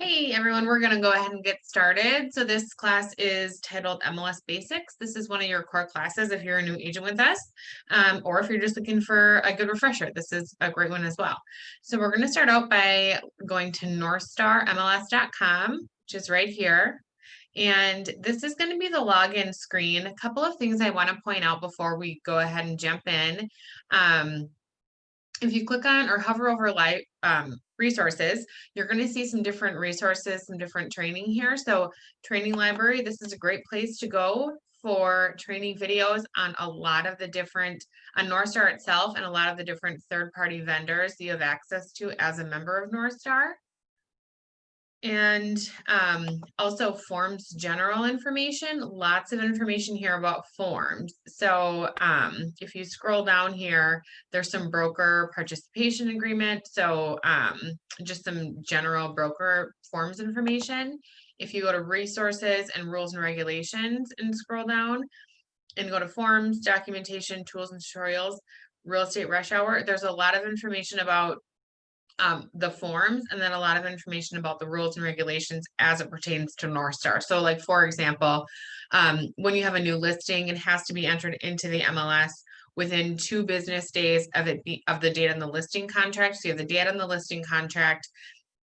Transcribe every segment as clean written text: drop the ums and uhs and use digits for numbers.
Hey everyone, we're going to go ahead and get started. So this class is titled MLS Basics. This is one of your core classes if you're a new agent with us, or if you're just looking for a good refresher, this is a great one as well. So we're going to start out by going to NorthStarMLS.com, which is right here. And this is going to be the login screen. A couple of things I want to point out before we go ahead and jump in. If you click on or hover over resources, you're going to see some different resources, some different training here. So training library, this is a great place to go for training videos on a lot of the different, on NorthStar itself and a lot of the different third-party vendors you have access to as a member of NorthStar. And also forms general information, lots of information here about forms. So if you scroll down here, there's some broker participation agreement. So just some general broker forms information. If you go to resources and rules and regulations and scroll down and go to forms, documentation, tools and tutorials, real estate rush hour, there's a lot of information about the forms, and then a lot of information about the rules and regulations as it pertains to NorthStar. So like, for example, when you have a new listing, it has to be entered into the MLS within 2 business days of the date on the listing contract. So you have the date on the listing contract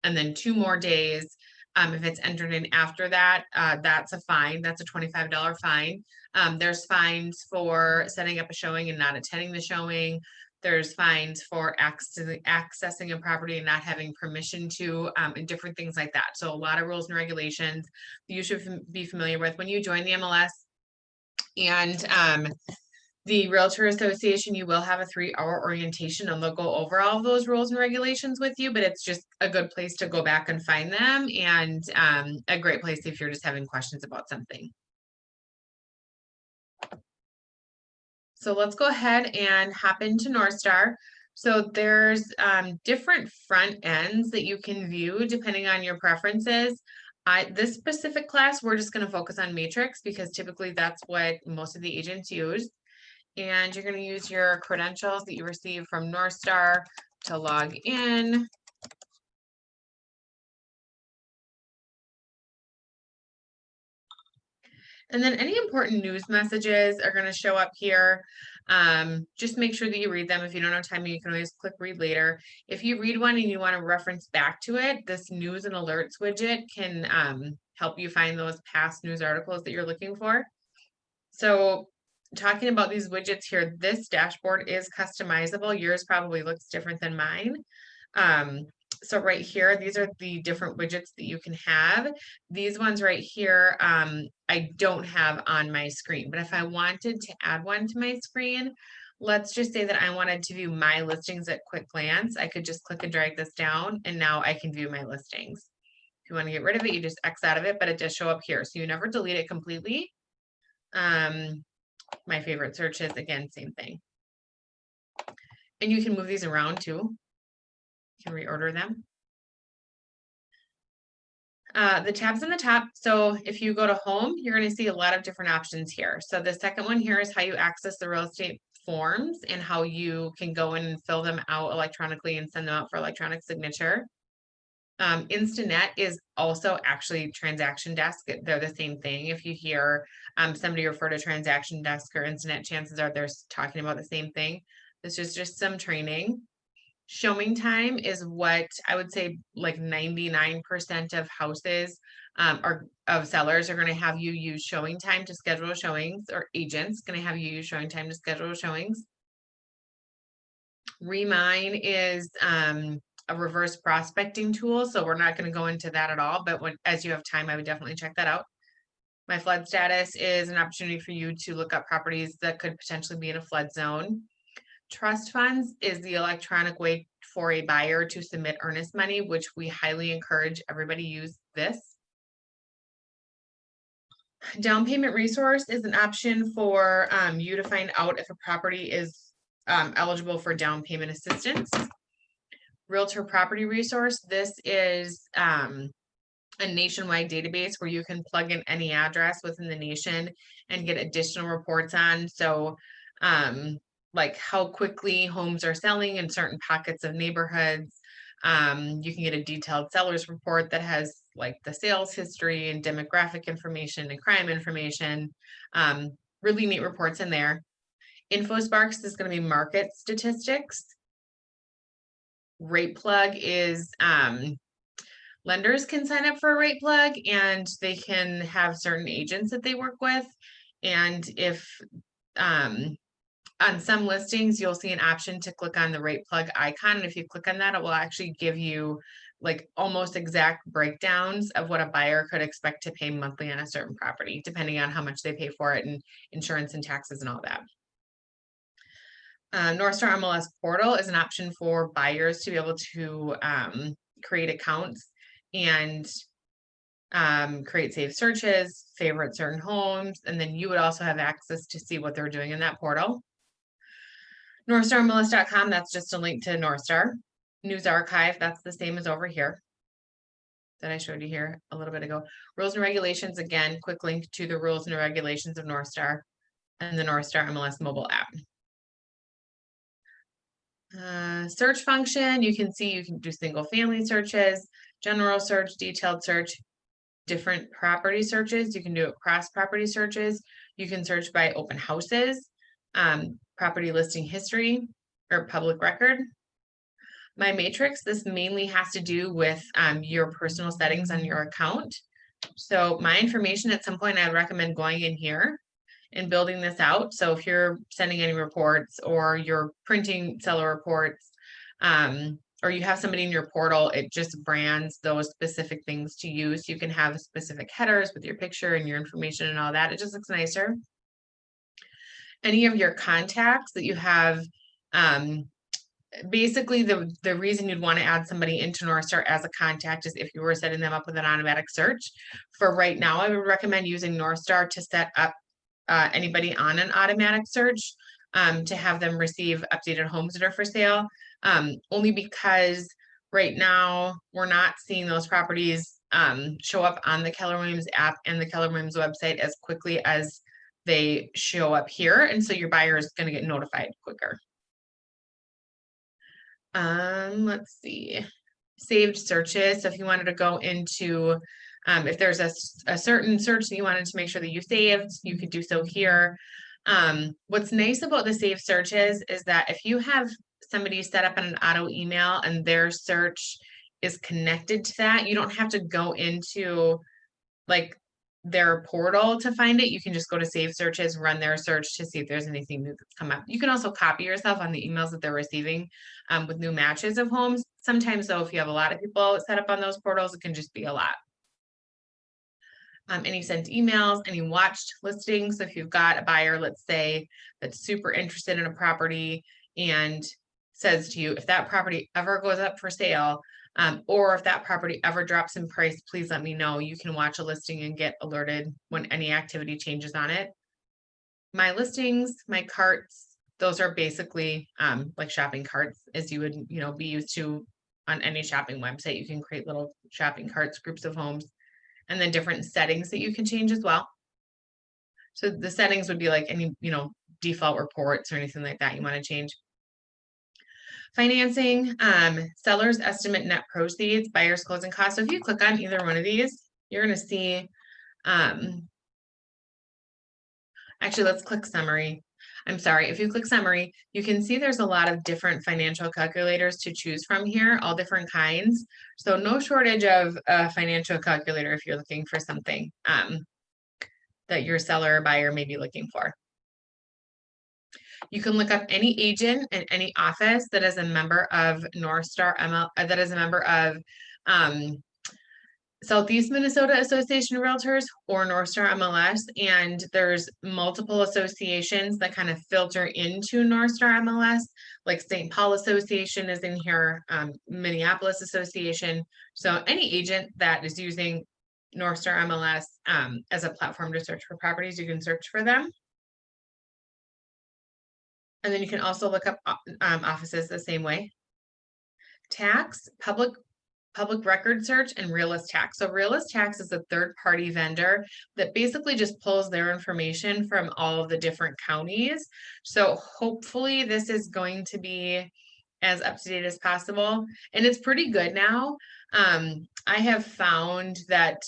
and then 2 more days. If it's entered in after that, that's a fine. That's a $25 fine. There's fines for setting up a showing and not attending the showing. There's fines for accessing a property and not having permission to, and different things like that. So a lot of rules and regulations you should be familiar with when you join the MLS. And the Realtor Association, you will have a 3-hour orientation and they'll go over all of those rules and regulations with you, but it's just a good place to go back and find them, and a great place if you're just having questions about something. So let's go ahead and hop into NorthStar. So there's different front ends that you can view depending on your preferences. This specific class, we're just going to focus on Matrix because typically that's what most of the agents use. And you're going to use your credentials that you receive from NorthStar to log in. And then any important news messages are going to show up here. Just make sure that you read them. If you don't have time, you can always click read later. If you read one and you want to reference back to it, this news and alerts widget can help you find those past news articles that you're looking for. So talking about these widgets here, this dashboard is customizable. Yours probably looks different than mine. So right here, these are the different widgets that you can have. These ones right here, I don't have on my screen, but if I wanted to add one to my screen, let's just say that I wanted to view my listings at quick glance, I could just click and drag this down and now I can view my listings. If you want to get rid of it, you just X out of it, but it does show up here. So you never delete it completely. My favorite searches, again, same thing. And you can move these around too. You can reorder them. The tabs on the top. So if you go to home, you're going to see a lot of different options here. So the second one here is how you access the real estate forms and how you can go in and fill them out electronically and send them out for electronic signature. Instanet is also actually transaction desk. They're the same thing. If you hear somebody refer to transaction desk or Instanet, chances are they're talking about the same thing. This is just some training. Showing time is what I would say like 99% of houses of sellers are going to have you use showing time to schedule showings, or agents going to have you use showing time to schedule showings. Remine is a reverse prospecting tool, so we're not going to go into that at all, but as you have time, I would definitely check that out. My flood status is an opportunity for you to look up properties that could potentially be in a flood zone. Trust funds is the electronic way for a buyer to submit earnest money, which we highly encourage everybody use this. Down payment resource is an option for you to find out if a property is eligible for down payment assistance. Realtor property resource, this is a nationwide database where you can plug in any address within the nation and get additional reports on. So like how quickly homes are selling in certain pockets of neighborhoods. You can get a detailed seller's report that has like the sales history and demographic information and crime information. Really neat reports in there. InfoSparks is going to be market statistics. Rate Plug is lenders can sign up for a rate plug and they can have certain agents that they work with. And if on some listings, you'll see an option to click on the rate plug icon. And if you click on that, it will actually give you like almost exact breakdowns of what a buyer could expect to pay monthly on a certain property, depending on how much they pay for it and insurance and taxes and all that. NorthStar MLS portal is an option for buyers to be able to create accounts and create saved searches, favorite certain homes, and then you would also have access to see what they're doing in that portal. NorthStarMLS.com, that's just a link to NorthStar. News Archive, that's the same as over here that I showed you here a little bit ago. Rules and regulations, again, quick link to the rules and regulations of NorthStar and the NorthStar MLS mobile app. Search function, you can see you can do single family searches, general search, detailed search, different property searches. You can do cross property searches. You can search by open houses, property listing history, or public record. My matrix, this mainly has to do with your personal settings on your account. So my information, at some point, I would recommend going in here and building this out. So if you're sending any reports or you're printing seller reports, or you have somebody in your portal, it just brands those specific things to use. You can have specific headers with your picture and your information and all that. It just looks nicer. Any of your contacts that you have, basically the reason you'd want to add somebody into NorthStar as a contact is if you were setting them up with an automatic search. For right now, I would recommend using NorthStar to set up anybody on an automatic search to have them receive updated homes that are for sale, only because right now we're not seeing those properties show up on the Keller Williams app and the Keller Williams website as quickly as they show up here. And so your buyer is going to get notified quicker. Let's see, saved searches. So if you wanted to go into if there's a certain search that you wanted to make sure that you saved, you could do so here. What's nice about the saved searches is that if you have somebody set up on an auto email and their search is connected to that, you don't have to go into like their portal to find it. You can just go to save searches, run their search to see if there's anything new that's come up. You can also copy yourself on the emails that they're receiving with new matches of homes. Sometimes though, if you have a lot of people set up on those portals, it can just be a lot. Any sent emails, any watched listings. So if you've got a buyer, let's say, that's super interested in a property and says to you, if that property ever goes up for sale, or if that property ever drops in price, please let me know. You can watch a listing and get alerted when any activity changes on it. My listings, my carts, those are basically like shopping carts as you would, be used to on any shopping website. You can create little shopping carts, groups of homes, and then different settings that you can change as well. So the settings would be like any, default reports or anything like that you want to change. Financing, seller's estimate net proceeds, buyer's closing costs. So if you click on either one of these, you're going to see, actually, let's click summary. I'm sorry, if you click summary, you can see there's a lot of different financial calculators to choose from here, all different kinds. So no shortage of a financial calculator if you're looking for something that your seller or buyer may be looking for. You can look up any agent and any office that is a member of NorthStar that is a member of Southeast Minnesota Association of Realtors or NorthStar MLS, and there's multiple associations that kind of filter into NorthStar MLS, like St. Paul Association is in here, Minneapolis Association. So any agent that is using NorthStar MLS as a platform to search for properties, you can search for them. And then you can also look up offices the same way. Tax, public record search, and Realist Tax. So Realist Tax is a third-party vendor that basically just pulls their information from all of the different counties. So hopefully this is going to be as up to date as possible. And it's pretty good now. I have found that,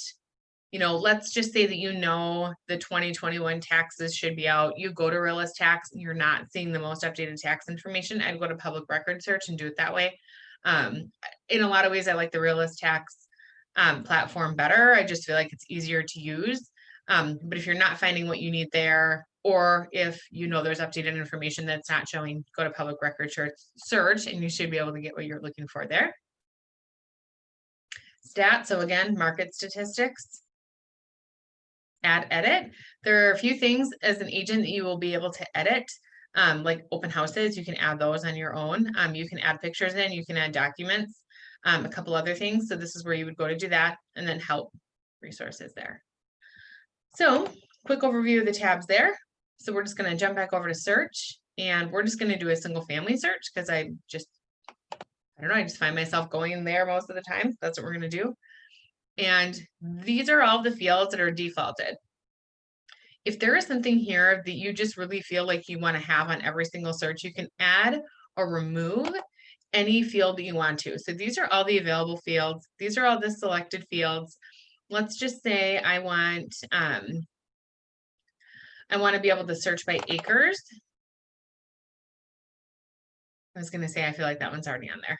you know, let's just say that the 2021 taxes should be out. You go to Realist Tax and you're not seeing the most updated tax information. I'd go to public record search and do it that way. In a lot of ways, I like the Realist Tax platform better. I just feel like it's easier to use. But if you're not finding what you need there, or if you know there's updated information that's not showing, go to public record search and you should be able to get what you're looking for there. Stats, so again, market statistics. Add edit. There are a few things as an agent that you will be able to edit, like open houses. You can add those on your own. You can add pictures in, you can add documents, a couple other things. So this is where you would go to do that, and then help resources there. So quick overview of the tabs there. So we're just going to jump back over to search, and we're just going to do a single family search because I don't know, I just find myself going in there most of the time. That's what we're going to do. And these are all the fields that are defaulted. If there is something here that you just really feel like you want to have on every single search, you can add or remove any field that you want to. So these are all the available fields. These are all the selected fields. Let's just say I want to be able to search by acres. I was going to say, I feel like that one's already on there.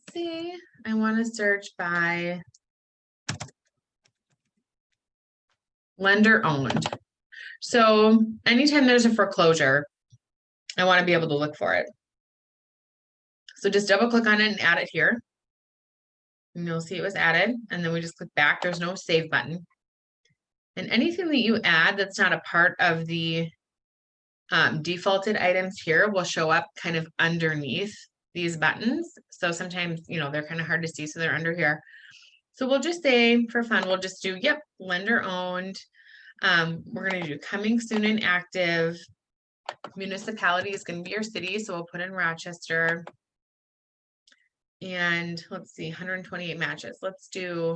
Let's see, I want to search by lender owned. So anytime there's a foreclosure, I want to be able to look for it. So just double click on it and add it here. And you'll see it was added. And then we just click back. There's no save button. And anything that you add that's not a part of the defaulted items here will show up kind of underneath these buttons. So sometimes, you know, they're kind of hard to see, so they're under here. So we'll just say, for fun, we'll just do, yep, lender owned. We're going to do coming soon and active. Municipality is going to be your city, so we'll put in Rochester. And let's see, 128 matches. Let's do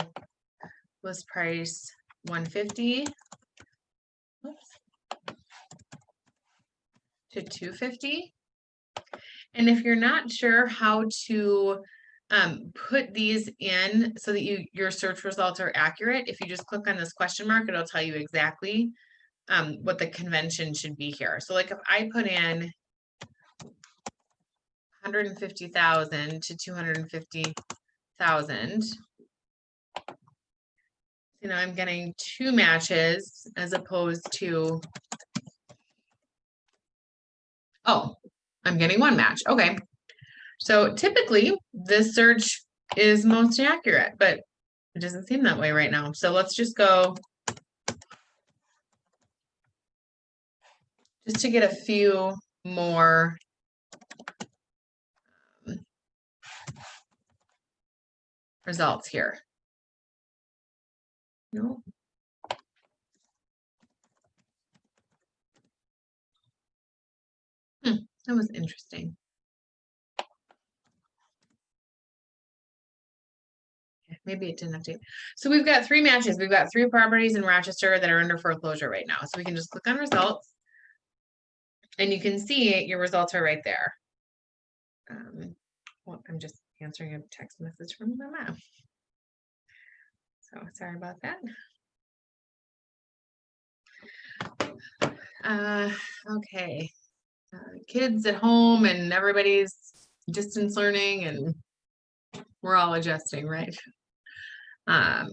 list price 150. Oops. To 250. And if you're not sure how to put these in so that your search results are accurate, if you just click on this question mark, it'll tell you exactly what the convention should be here. So like if I put in 150,000 to 250,000, you know, I'm getting 2 matches as opposed to, oh, I'm getting 1 match. Okay. So typically this search is most accurate, but it doesn't seem that way right now. So let's just go just to get a few more results here. No. That was interesting. Maybe it didn't update. So we've got 3 matches. We've got 3 properties in Rochester that are under foreclosure right now. So we can just click on results and you can see your results are right there. Well, I'm just answering a text message from my mom. So sorry about that. Okay. Kids at home and everybody's distance learning and we're all adjusting, right?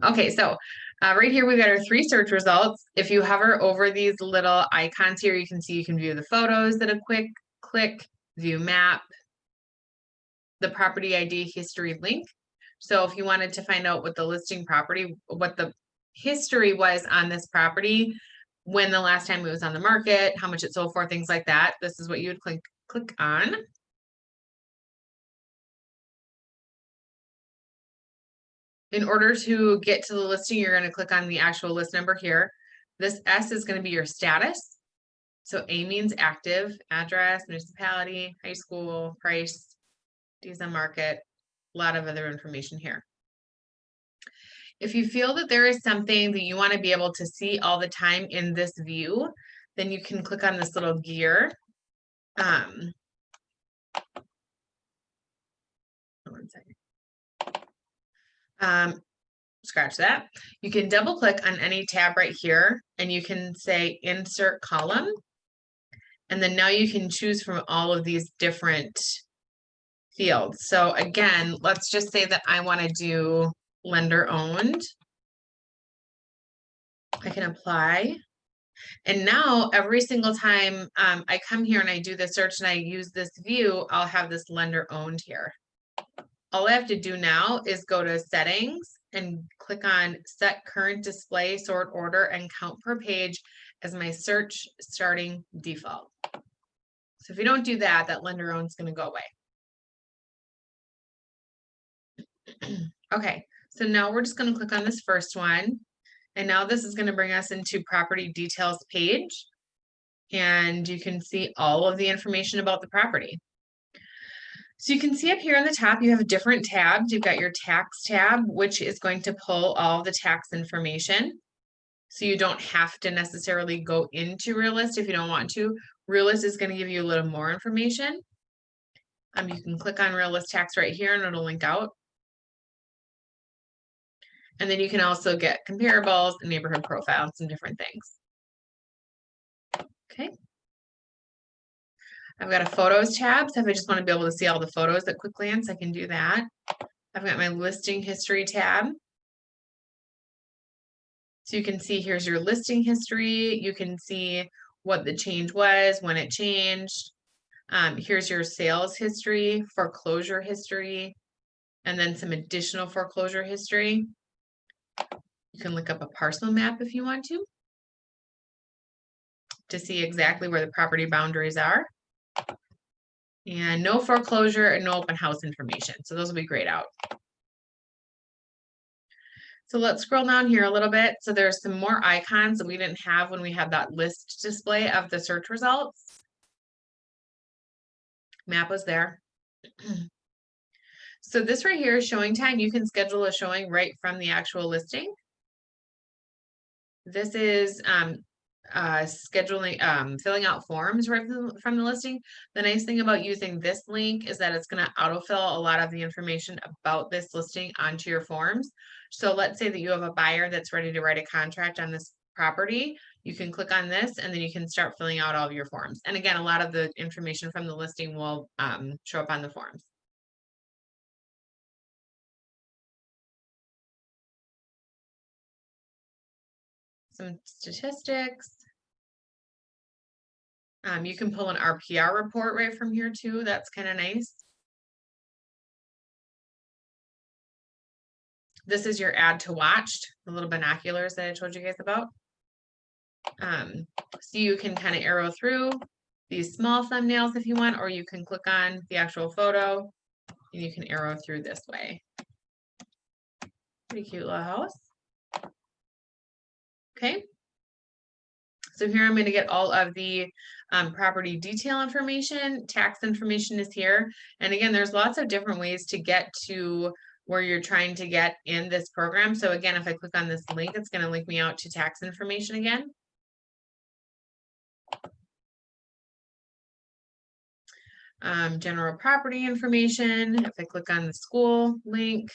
Okay, so right here we've got our 3 search results. If you hover over these little icons here, you can see you can view the photos at a quick click, view map, the property ID history link. So if you wanted to find out what the listing property, what the history was on this property, when the last time it was on the market, how much it sold for, things like that, this is what you would click on. In order to get to the listing, you're going to click on the actual list number here. This S is going to be your status. So A means active, address, municipality, high school, price, days on market, a lot of other information here. If you feel that there is something that you want to be able to see all the time in this view, then you can click on this little gear. One second. Scratch that. You can double click on any tab right here and you can say insert column. And then now you can choose from all of these different fields. So again, let's just say that I want to do lender owned. I can apply. And now every single time I come here and I do the search and I use this view, I'll have this lender owned here. All I have to do now is go to settings and click on set current display sort order and count per page as my search starting default. So if you don't do that, that lender owned is going to go away. Okay, so now we're just going to click on this first one. And now this is going to bring us into property details page. And you can see all of the information about the property. So you can see up here on the top, you have different tabs. You've got your tax tab, which is going to pull all the tax information. So you don't have to necessarily go into Realist if you don't want to. Realist is going to give you a little more information. You can click on Realist Tax right here and it'll link out. And then you can also get comparables, neighborhood profiles, and different things. Okay. I've got a photos tab, so if I just want to be able to see all the photos at quick glance, I can do that. I've got my listing history tab. So you can see here's your listing history. You can see what the change was, when it changed. Here's your sales history, foreclosure history, and then some additional foreclosure history. You can look up a parcel map if you want to see exactly where the property boundaries are. And no foreclosure and no open house information. So those will be grayed out. So let's scroll down here a little bit. So there's some more icons that we didn't have when we had that list display of the search results. Map was there. So this right here is showing time. You can schedule a showing right from the actual listing. This is scheduling, filling out forms right from the listing. The nice thing about using this link is that it's going to autofill a lot of the information about this listing onto your forms. So let's say that you have a buyer that's ready to write a contract on this property. You can click on this and then you can start filling out all of your forms. And again, a lot of the information from the listing will show up on the forms. Some statistics. You can pull an RPR report right from here too. That's kind of nice. This is your add to watched, the little binoculars that I told you guys about. So you can kind of arrow through these small thumbnails if you want, or you can click on the actual photo and you can arrow through this way. Pretty cute little house. Okay. So here I'm going to get all of the property detail information. Tax information is here. And again, there's lots of different ways to get to where you're trying to get in this program. So again, if I click on this link, it's going to link me out to tax information again. General property information. If I click on the school link,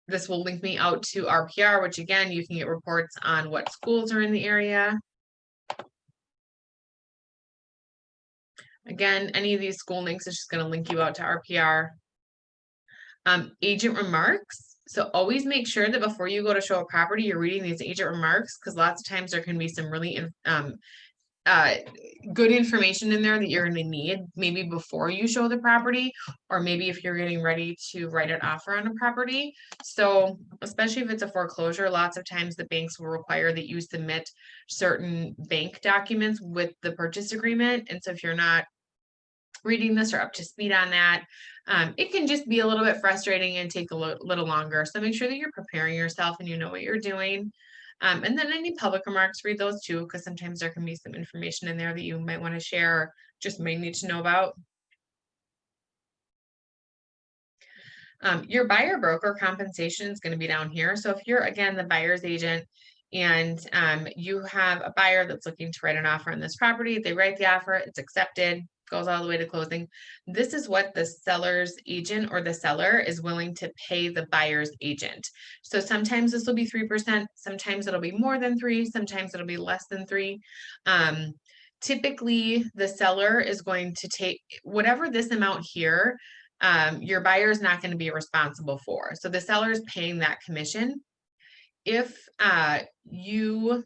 this will link me out to RPR, which again, you can get reports on what schools are in the area. Again, any of these school links is just going to link you out to RPR. Agent remarks. So always make sure that before you go to show a property, you're reading these agent remarks, because lots of times there can be some really good information in there that you're going to need maybe before you show the property, or maybe if you're getting ready to write an offer on a property. So especially if it's a foreclosure, lots of times the banks will require that you submit certain bank documents with the purchase agreement. And so if you're not reading this or up to speed on that, it can just be a little bit frustrating and take a little longer. So make sure that you're preparing yourself and you know what you're doing. And then any public remarks, read those too, because sometimes there can be some information in there that you might want to share, just may need to know about. Your buyer broker compensation is going to be down here. So if you're, again, the buyer's agent and you have a buyer that's looking to write an offer on this property, they write the offer, it's accepted, goes all the way to closing. This is what the seller's agent or the seller is willing to pay the buyer's agent. So sometimes this will be 3%, sometimes it'll be more than 3, sometimes it'll be less than 3. Typically, the seller is going to take whatever this amount here, your buyer is not going to be responsible for. So the seller is paying that commission. If you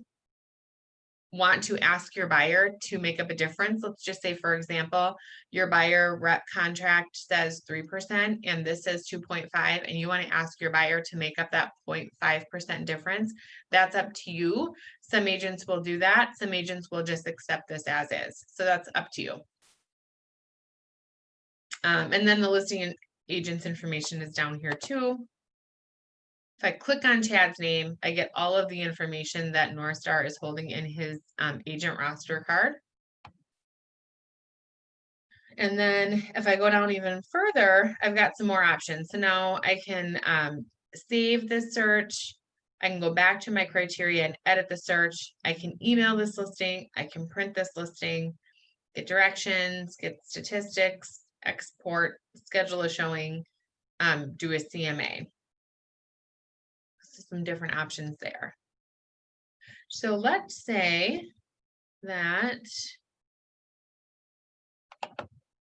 want to ask your buyer to make up a difference, let's just say, for example, your buyer rep contract says 3% and this says 2.5, and you want to ask your buyer to make up that 0.5% difference, that's up to you. Some agents will do that. Some agents will just accept this as is. So that's up to you. And then the listing agent's information is down here too. If I click on Chad's name, I get all of the information that NorthStar is holding in his agent roster card. And then if I go down even further, I've got some more options. So now I can save this search. I can go back to my criteria and edit the search. I can email this listing. I can print this listing, get directions, get statistics, export, schedule a showing, do a CMA. So some different options there. So let's say that, I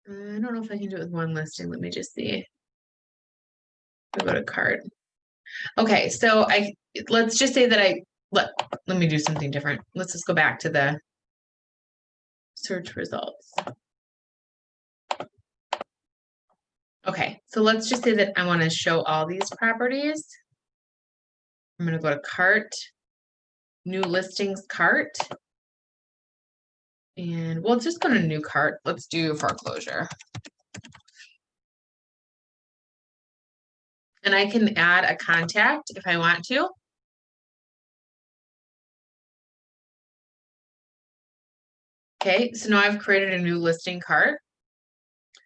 don't know if I can do it with one listing. Let me just see. I'll go to cart. Okay, so let's just say that let me do something different. Let's just go back to the search results. Okay, so let's just say that I want to show all these properties. I'm going to go to cart, new listings cart. And we'll just go to new cart. Let's do foreclosure. And I can add a contact if I want to. Okay, so now I've created a new listing cart.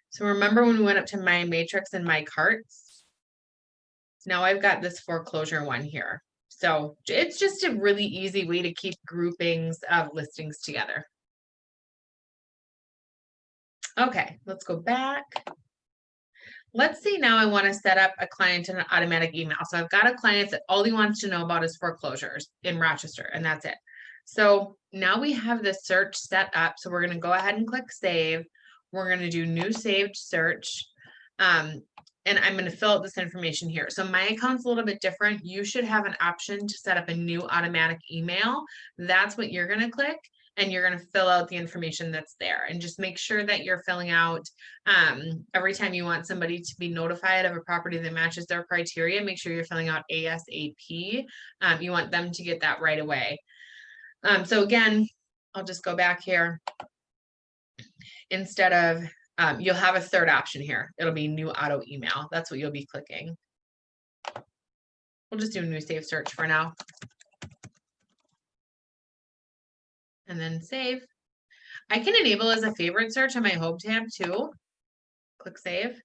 So remember when we went up to my matrix and my carts? Now I've got this foreclosure one here. So it's just a really easy way to keep groupings of listings together. Okay, let's go back. Let's see, now I want to set up a client in an automatic email. So I've got a client that all he wants to know about is foreclosures in Rochester, and that's it. So now we have the search set up. So we're going to go ahead and click save. We're going to do new saved search. And I'm going to fill out this information here. So my account's a little bit different. You should have an option to set up a new automatic email. That's what you're going to click. And you're going to fill out the information that's there, and just make sure that you're filling out every time you want somebody to be notified of a property that matches their criteria, make sure you're filling out ASAP. You want them to get that right away. So again, I'll just go back here. Instead of, you'll have a third option here. It'll be new auto email. That's what you'll be clicking. We'll just do a new save search for now. And then save. I can enable as a favorite search on my home tab too. Click save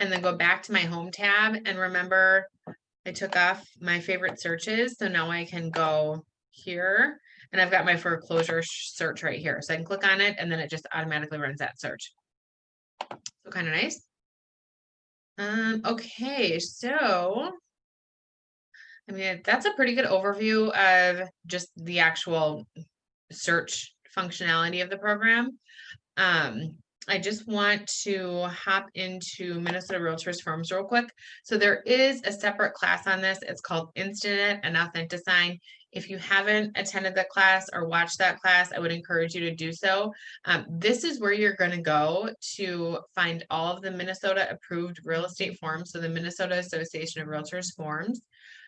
and then go back to my home tab. And remember, I took off my favorite searches. So now I can go here and I've got my foreclosure search right here. So I can click on it and then it just automatically runs that search. So kind of nice. Okay, so I mean, that's a pretty good overview of just the actual search functionality of the program. I just want to hop into Minnesota Realtors Forms real quick. So there is a separate class on this. It's called Instinet and AuthentiSign. If you haven't attended that class or watched that class, I would encourage you to do so. This is where you're going to go to find all of the Minnesota approved real estate forms. So the Minnesota Association of Realtors forms.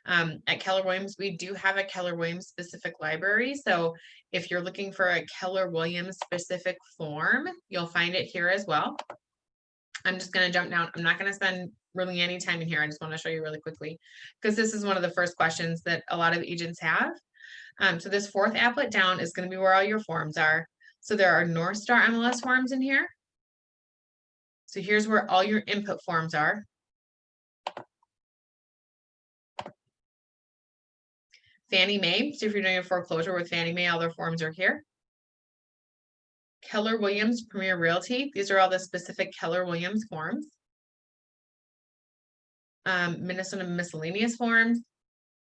At Keller Williams, we do have a Keller Williams specific library. So if you're looking for a Keller Williams specific form, you'll find it here as well. I'm just going to jump down. I'm not going to spend really any time in here. I just want to show you really quickly because this is one of the first questions that a lot of agents have. So this fourth applet down is going to be where all your forms are. So there are NorthStar MLS forms in here. So here's where all your input forms are. Fannie Mae, so if you're doing a foreclosure with Fannie Mae, all their forms are here. Keller Williams Premier Realty, these are all the specific Keller Williams forms. Minnesota miscellaneous forms.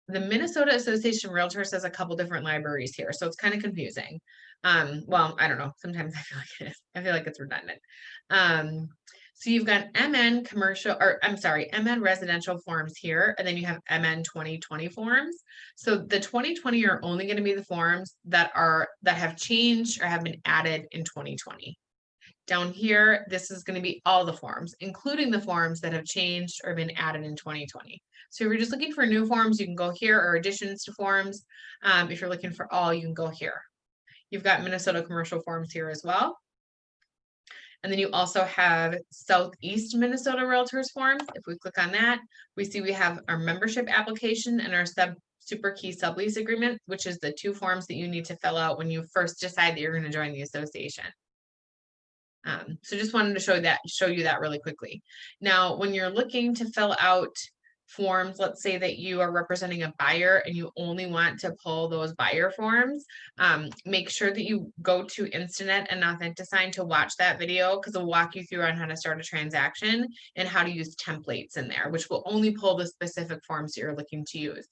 The Minnesota Association of Realtors has a couple different libraries here, so it's kind of confusing. Well, I don't know. Sometimes I feel like it is. I feel like it's redundant. So you've got MN commercial, or I'm sorry, MN residential forms here, and then you have MN 2020 forms. So the 2020 are only going to be the forms that have changed or have been added in 2020. Down here, this is going to be all the forms, including the forms that have changed or been added in 2020. So if you're just looking for new forms, you can go here, or additions to forms. If you're looking for all, you can go here. You've got Minnesota commercial forms here as well. And then you also have Southeast Minnesota Realtors forms. If we click on that, we see we have our membership application and our super key sublease agreement, which is the 2 forms that you need to fill out when you first decide that you're going to join the association. So just wanted to show you that really quickly. Now, when you're looking to fill out forms, let's say that you are representing a buyer and you only want to pull those buyer forms, make sure that you go to Instinet and AuthentiSign to watch that video, because it'll walk you through on how to start a transaction and how to use templates in there, which will only pull the specific forms that you're looking to use.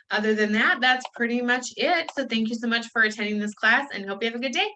Other than that, that's pretty much it. So thank you so much for attending this class and hope you have a good day.